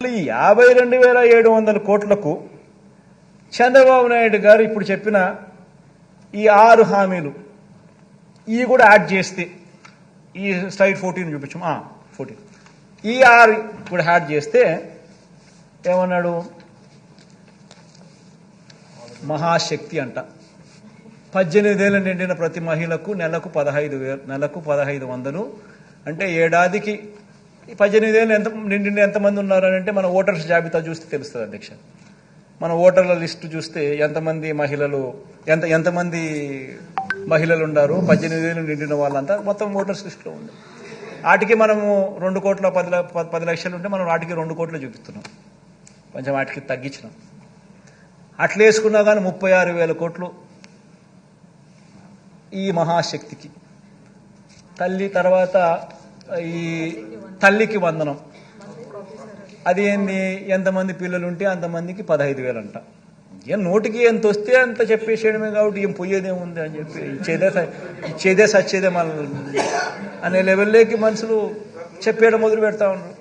ఇట్లా ఈ 52,700 కోట్లకు చంద్రబాబు నాయుడు గారు ఇప్పుడు చెప్పిన ఈ 6 హామీలు ఇవి కూడా యాడ్ చేస్తే ఈ స్లైడ్ 14 చూపించు 14 ఈ 6 కూడా యాడ్ చేస్తే ఏమన్నాడు మహాశక్తి అంట 18 ఏళ్ళు నిండిన ప్రతి మహిళకు నెలకు 1500 అంటే ఏడాదికి 18 ఏళ్ళు నిండిన ఎంతమంది ఉన్నారు అని అంటే మన ఓటర్స్ జాబితా చూస్తే తెలుస్తుంది అధ్యక్ష. మన ఓటర్ల లిస్టు చూస్తే ఎంతమంది మహిళలు ఉన్నారు 18 ఏళ్ళు నిండిన వాళ్ళంతా మొత్తం ఓటర్స్ లిస్టులో ఉంది. వాటికి మనము 2,10 లక్షలు ఉంటే మనం వాటికి 2 కోట్లు చూపిస్తున్నాం, కొంచెం వాటికి తగ్గించినాం. అట్లా వేసుకున్నా కానీ 36,000 కోట్లు ఈ మహాశక్తికి. తల్లి తర్వాత ఈ తల్లికి వందనం, అది ఏంది ఎంతమంది పిల్లలు ఉంటే అంతమందికి 15,000 అంట. ఏం నోటికి ఎంత వస్తే అంత చెప్పేసేయడమే కాబట్టి ఏం పోయేదేముంది అని చెప్పి ఇచ్చేదే సచ్చేదే మన అనే లెవెల్లోకి మనుషులు చెప్పేయడం మొదలు పెడతా ఉన్నారు.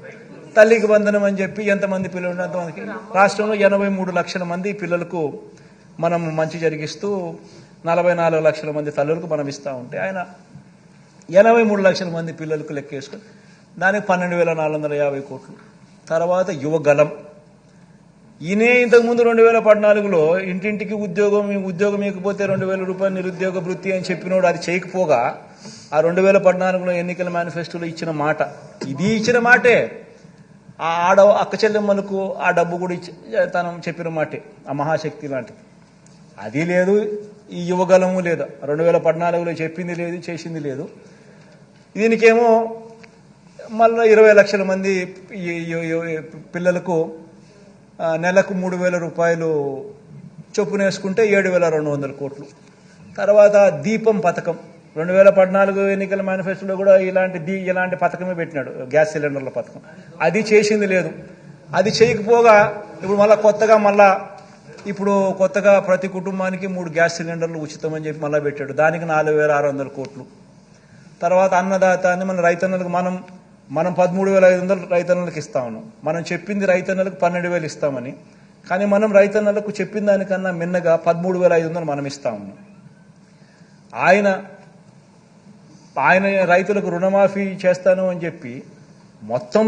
తల్లికి వందనం అని చెప్పి ఎంతమంది పిల్లలు ఉంటే అంతమందికి. రాష్ట్రంలో 83 లక్షల మంది పిల్లలకు మనం మంచి జరిగిస్తూ 44 లక్షల మంది తల్లులకు మనం ఇస్తూ ఉంటే ఆయన 83 లక్షల మంది పిల్లలకు లెక్కేసుకుని దానికి 12,450 కోట్లు. తర్వాత యువగలం ఈయనే ఇంతకుముందు 2014లో ఇంటింటికి ఉద్యోగం ఇకపోతే 2,000 రూపాయలు నిరుద్యోగ వృత్తి అని చెప్పినోడు అది చేయకపోగా ఆ 2014లో ఎన్నికల మేనిఫెస్టోలో ఇచ్చిన మాట, ఇది ఇచ్చిన మాటే. ఆ అక్క చెల్లెమ్మలకు ఆ డబ్బు కూడా తనం చెప్పిన మాటే, ఆ మహాశక్తి లాంటిది. అది లేదు, ఈ యువగలము లేదు. 2014లో చెప్పింది లేదు, చేసింది లేదు. దీనికేమో మళ్ళీ 20 లక్షల మంది పిల్లలకు నెలకు 3,000 రూపాయలు చొప్పున వేసుకుంటే 7,200 కోట్లు. తర్వాత దీపం పథకం 2014 ఎన్నికల మేనిఫెస్టోలో కూడా ఇలాంటి పథకమే పెట్టినాడు, గ్యాస్ సిలిండర్ల పథకం. అది చేసింది లేదు. అది చేయకపోగా ఇప్పుడు కొత్తగా ప్రతి కుటుంబానికి 3 గ్యాస్ సిలిండర్లు ఉచితమని చెప్పి మళ్ళీ పెట్టాడు. దానికి 4,600 కోట్లు. తర్వాత అన్నదాత అని మన రైతన్నలకు మనం 13,500 రైతన్నలకు ఇస్తా ఉన్నాం. మనం చెప్పింది రైతన్నలకు 12,000 ఇస్తామని, కానీ మనం రైతన్నలకు చెప్పిన దానికన్నా మిన్నగా 13,500 మనం ఇస్తా ఉన్నాం. ఆయన రైతులకు రుణమాఫీ చేస్తాను అని చెప్పి మొత్తం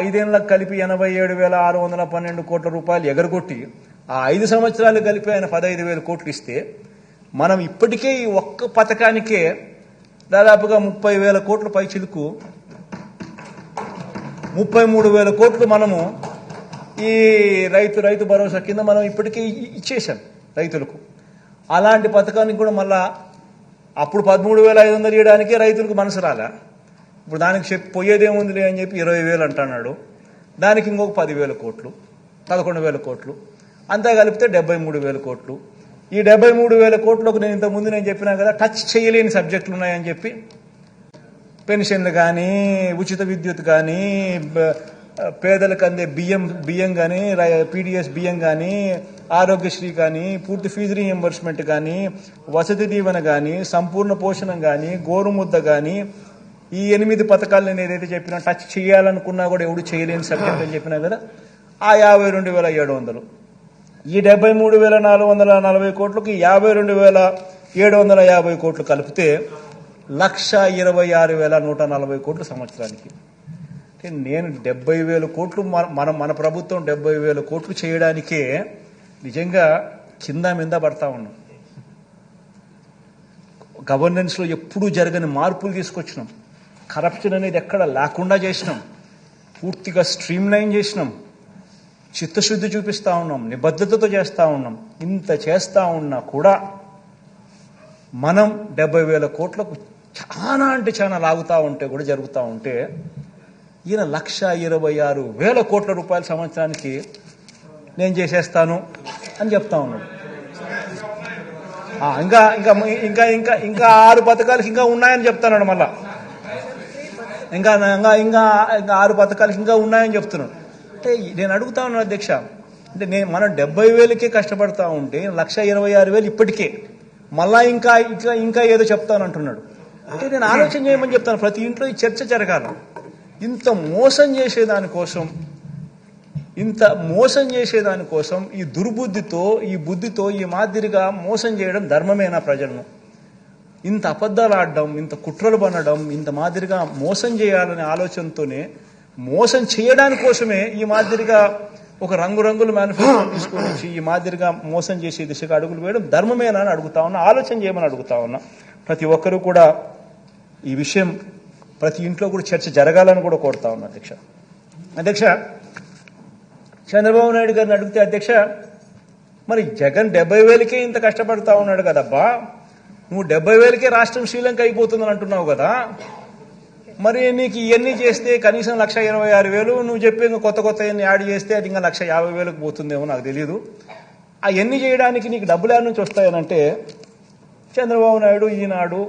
5 ఏళ్లకు కలిపి 87,612 కోట్ల రూపాయలు ఎగరగొట్టి ఆ 5 సంవత్సరాలు కలిపి ఆయన 15,000 కోట్లు ఇస్తే మనం ఇప్పటికే ఈ ఒక్క పథకానికే దాదాపుగా 30,000 కోట్ల పై చిలుకు 33,000 కోట్లు మనము ఈ రైతు భరోసా కింద మనం ఇప్పటికే ఇచ్చేసాం రైతులకు. అలాంటి పథకానికి కూడా మళ్ళా అప్పుడు 13,500 ఇవ్వడానికే రైతులకు మనసు రాలా. ఇప్పుడు దానికి పోయేదేముందిలే అని చెప్పి 20,000 అంటున్నాడు. దానికి ఇంకొక 10,000 కోట్లు, 11,000 కోట్లు, అంతా కలిపితే 73,000 కోట్లు. ఈ 73,000 కోట్లకు నేను చెప్పినా కదా, టచ్ చేయలేని సబ్జెక్టులు ఉన్నాయని చెప్పి పెన్షన్లు కానీ, ఉచిత విద్యుత్ కానీ, పేదలకు అందే బియ్యం కానీ, పీడిఎస్ బియ్యం కానీ, ఆరోగ్యశ్రీ కానీ, పూర్తి ఫీజు రీఎంబర్స్మెంట్ కానీ, వసతి దీవెన కానీ, సంపూర్ణ పోషణం కానీ, గోరుముద్ద కానీ, ఈ 8 పథకాలు నేను ఏదైతే చెప్పినా టచ్ చేయాలనుకున్నా కూడా ఎవడు చేయలేని సబ్జెక్ట్ అని చెప్పినా కదా, ఆ 52,700. ఈ 73,440 కోట్లకి 52,750 కోట్లు కలిపితే 1,26,140 కోట్లు సంవత్సరానికి. అంటే నేను 70,000 కోట్లు మన ప్రభుత్వం 70,000 కోట్లు చేయడానికే నిజంగా కింద మీద పడతా ఉన్నాం. గవర్నెన్స్లో ఎప్పుడూ జరగని మార్పులు తీసుకొచ్చినాం. కరప్షన్ అనేది ఎక్కడ లేకుండా చేసినాం. పూర్తిగా స్ట్రీమ్లైన్ చేసినాం. చిత్తశుద్ధి చూపిస్తూ ఉన్నాం, నిబద్ధతతో చేస్తూ ఉన్నాం. ఇంత చేస్తూ ఉన్నా కూడా మనం 70,000 కోట్లకు చాలా లాగుతూ ఉంటే కూడా జరుగుతూ ఉంటే ఈయన 1,26,000 కోట్ల రూపాయల సంవత్సరానికి నేను చేసేస్తాను అని చెప్తా ఉన్నాడు. ఇంకా ఇంకా ఇంకా ఇంకా ఇంకా 6 పథకాలకి ఇంకా ఉన్నాయని చెప్తున్నాడు. మళ్ళా ఇంకా ఇంకా ఇంకా ఇంకా 6 పథకాలకి ఇంకా ఉన్నాయని చెప్తున్నాడు. అంటే నేను అడుగుతా ఉన్నాను అధ్యక్ష, అంటే మనం 70,000కే కష్టపడతా ఉంటే 1,26,000 ఇప్పటికే మళ్ళా ఇంకా ఇంకా ఇంకా ఏదో చెప్తానంటున్నాడు. అంటే నేను ఆలోచన చేయమని చెప్తాను. ప్రతి ఇంట్లో ఈ చర్చ జరగాలి. ఇంత మోసం చేసేదానికోసం ఇంత మోసం చేసేదానికోసం ఈ దుర్బుద్ధితో ఈ బుద్ధితో ఈ మాదిరిగా మోసం చేయడం ధర్మమేనా ప్రజలను? ఇంత అబద్ధాలు ఆడడం, ఇంత కుట్రలు పనడం, ఇంత మాదిరిగా మోసం చేయాలనే ఆలోచనతోనే మోసం చేయడానికి కోసమే ఈ మాదిరిగా ఒక రంగురంగుల మేనిఫెస్టో తీసుకొని వచ్చి ఈ మాదిరిగా మోసం చేసే దిశగా అడుగులు వేయడం ధర్మమేనా అని అడుగుతా ఉన్నా, ఆలోచన చేయమని అడుగుతా ఉన్నా. ప్రతి ఒక్కరూ కూడా ఈ విషయం ప్రతి ఇంట్లో కూడా చర్చ జరగాలని కూడా కోరుతా ఉన్నా. అధ్యక్ష చంద్రబాబు నాయుడు గారిని అడిగితే, అధ్యక్ష మరి జగన్ 70,000కే ఇంత కష్టపడతా ఉన్నాడు కదబ్బా, నువ్వు 70,000కే రాష్ట్రం శ్రీలంక అయిపోతుందని అంటున్నావు కదా, మరి నీకు ఇవన్నీ చేస్తే కనీసం 1,26,000 నువ్వు చెప్పి ఇంకా కొత్త ఎన్ని యాడ్ చేస్తే అది ఇంకా 1,50,000కు పోతుందేమో నాకు తెలియదు. అవన్నీ చేయడానికి నీకు డబ్బులు యాడ్ నుంచి వస్తాయనంటే చంద్రబాబు నాయుడు, ఈనాడు,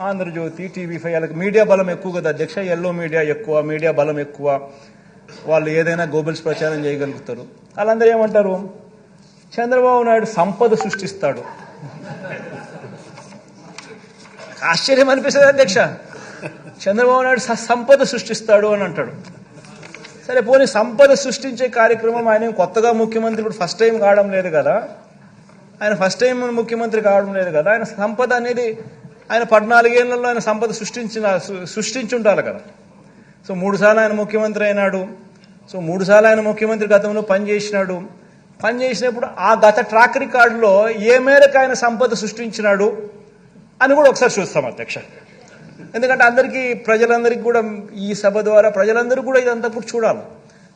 ఆంధ్రజ్యోతి, టీవీ5 వాళ్ళకి మీడియా బలం ఎక్కువ కదా అధ్యక్ష, ఎల్లో మీడియా ఎక్కువ, మీడియా బలం ఎక్కువ, వాళ్ళు ఏదైనా గోబెల్స్ ప్రచారం చేయగలుగుతారు. వాళ్ళందరూ ఏమంటారు, చంద్రబాబు నాయుడు సంపద సృష్టిస్తాడు. ఆశ్చర్యం అనిపిస్తుంది అధ్యక్ష, చంద్రబాబు నాయుడు సంపద సృష్టిస్తాడు అని అంటాడు. సరే పోనీ సంపద సృష్టించే కార్యక్రమం ఆయన కొత్తగా ముఖ్యమంత్రి ఇప్పుడు ఫస్ట్ టైం కావడం లేదు కదా, ఆయన ఫస్ట్ టైం ముఖ్యమంత్రి కావడం లేదు కదా, ఆయన సంపద అనేది ఆయన 14 ఏళ్లలో ఆయన సంపద సృష్టించుంటారు కదా. సో 3 సార్లు ఆయన ముఖ్యమంత్రి అయినాడు. సో 3 సార్లు ఆయన ముఖ్యమంత్రి గతంలో పనిచేసినాడు. పనిచేసినప్పుడు ఆ గత ట్రాక్ రికార్డులో ఏ మేరకు ఆయన సంపద సృష్టించినాడు అని కూడా ఒకసారి చూస్తాం అధ్యక్ష. ఎందుకంటే అందరికీ, ప్రజలందరికీ కూడా ఈ సభ ద్వారా ప్రజలందరూ కూడా ఇదంతా కూడా చూడాలి.